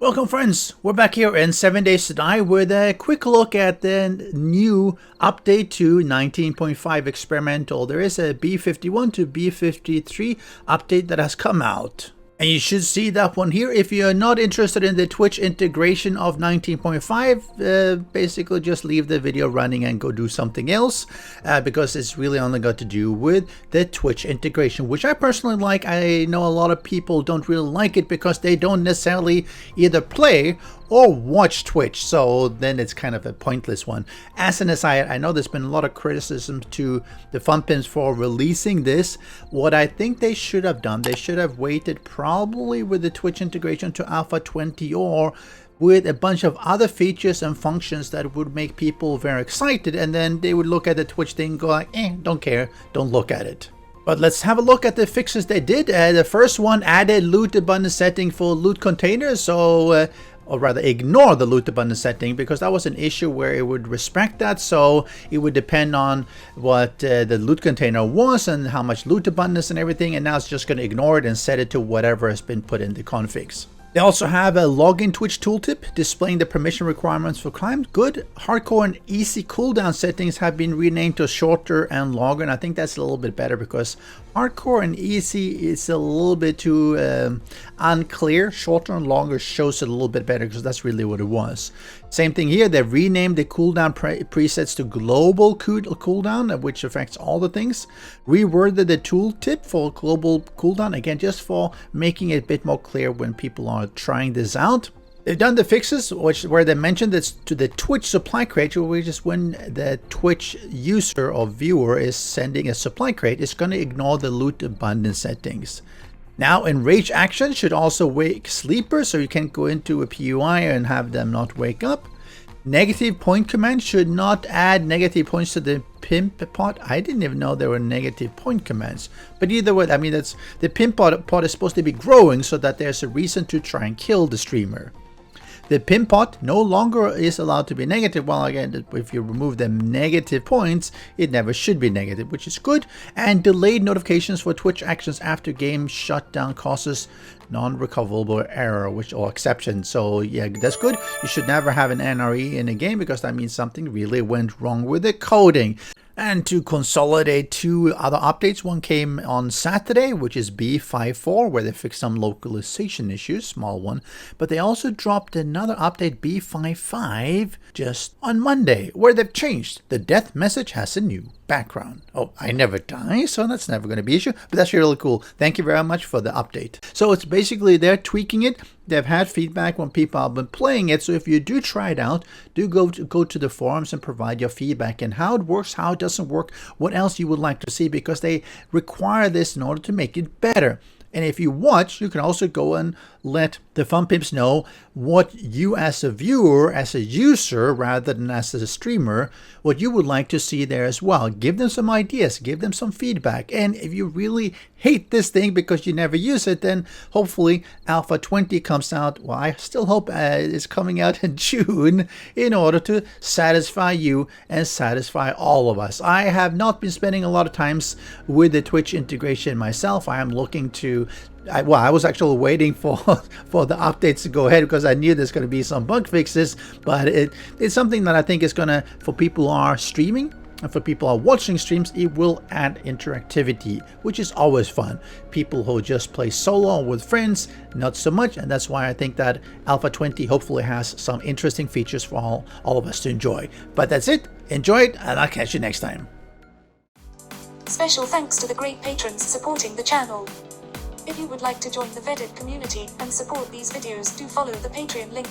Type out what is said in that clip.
Welcome friends, we're back here in 7 Days to Die with a quick look at the new update to 19.5 experimental. There is a b51 to b53 update that has come out. And you should see that one here. If you're not interested in the Twitch integration of 19.5, basically just leave the video running and go do something else, because it's really only got to do with the Twitch integration, which I personally like. I know a lot of people don't really like it because they don't necessarily either play or watch Twitch, so then it's kind of a pointless one. As an aside, I know there's been a lot of criticism to the Pimps for releasing this. What I think they should have done, they should have waited probably with the Twitch integration to Alpha 20 or with a bunch of other features and functions that would make people very excited, and then they would look at the Twitch thing and go like, don't care, don't look at it. But let's have a look at the fixes they did. The first one added loot abundance setting for loot containers, so or rather ignore the loot abundance setting, because that was an issue where it would respect that, so it would depend on what the loot container was and how much loot abundance and everything, and now it's just going to ignore it and set it to whatever has been put in the configs. They also have a login Twitch tooltip displaying the permission requirements for climb. Good. Hardcore and easy cooldown settings have been renamed to shorter and longer, and I think that's a little bit better because hardcore and easy is a little bit too unclear. Shorter and longer shows it a little bit better because that's really what it was. Same thing here. They've renamed the cooldown presets to Global Cooldown, which affects all the things. Reworded the tooltip for Global Cooldown, again just for making it a bit more clear when people are trying this out. They've done the fixes where they mentioned this to the Twitch supply crate, which is when the Twitch user or viewer is sending a supply crate, it's going to ignore the loot abundance settings. Now, Enrage Action should also wake sleepers, so you can't go into a PUI and have them not wake up. Negative point command should not add negative points to the Pimp pot. I didn't even know there were negative point commands. But either way, I mean, that's the Pimp pot is supposed to be growing so that there's a reason to try and kill the streamer. The Pimp pot no longer is allowed to be negative. Well, again, if you remove the negative points, it never should be negative, which is good. And delayed notifications for Twitch actions after game shutdown causes non-recoverable error, or exception. So yeah, that's good. You should never have an NRE in a game because that means something really went wrong with the coding. And to consolidate two other updates, one came on Saturday, which is b54, where they fixed some localization issues, small one. But they also dropped another update, b55, just on Monday, where they've changed. The death message has a new background. Oh, I never die, so that's never going to be an issue, but that's really cool. Thank you very much for the update. So it's basically they're tweaking it. They've had feedback when people have been playing it, so if you do try it out, do go to the forums and provide your feedback and how it works, how it doesn't work, what else you would like to see, because they require this in order to make it better. And if you watch, you can also go and let the Pimps know what you as a viewer, as a user, rather than as a streamer, what you would like to see there as well. Give them some ideas, give them some feedback. And if you really hate this thing because you never use it, then hopefully Alpha 20 comes out. Well, I still hope it's coming out in June in order to satisfy you and satisfy all of us. I have not been spending a lot of times with the Twitch integration myself. I am looking to I was actually waiting for the updates to go ahead because I knew there's going to be some bug fixes, but it's something that I think is going to, for people who are streaming and for people who are watching streams, it will add interactivity, which is always fun. People who just play solo with friends, not so much, and that's why I think that Alpha 20 hopefully has some interesting features for all of us to enjoy. But that's it. Enjoy it, and I'll catch you next time. Special thanks to the great patrons supporting the channel. If you would like to join the vetted community and support these videos, do follow the Patreon link.